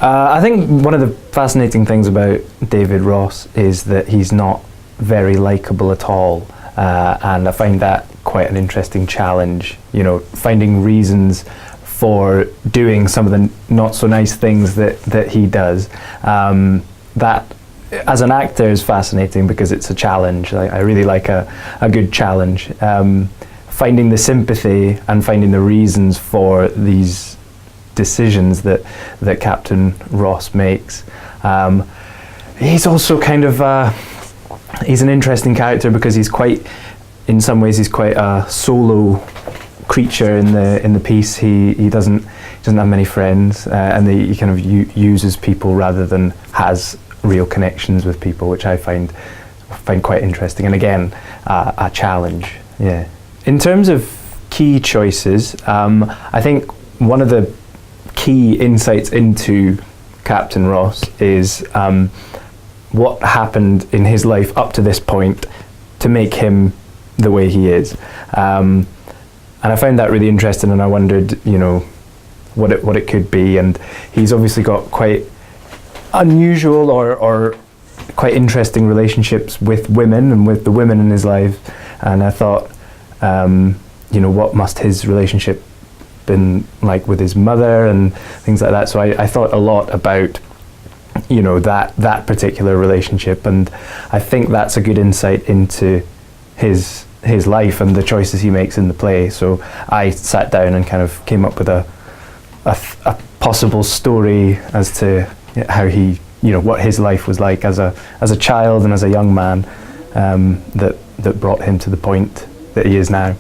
I think one of the fascinating things about David Ross is that he's not very likeable at all, and I find that quite an interesting challenge. You know, finding reasons for doing some of the not so nice things that he does. That, as an actor, is fascinating because it's a challenge. I really like a good challenge. Finding the sympathy and finding the reasons for these decisions that Captain Ross makes. He's also kind of he's an interesting character because he's quite, in some ways, he's quite a solo creature in the piece. He doesn't have many friends, and he kind of uses people rather than has real connections with people, which I find quite interesting, and again a challenge. Yeah. In terms of key choices, I think one of the key insights into Captain Ross is what happened in his life up to this point to make him the way he is, and I found that really interesting, and I wondered, you know, what it could be. And he's obviously got quite unusual or quite interesting relationships with women and with the women in his life, and I thought, you know, what must his relationship been like with his mother and things like that. So I thought a lot about, you know, that particular relationship, and I think that's a good insight into his life and the choices he makes in the play. So I sat down and kind of came up with a possible story as to how he, you know, what his life was like as a child and as a young man, that brought him to the point that he is now.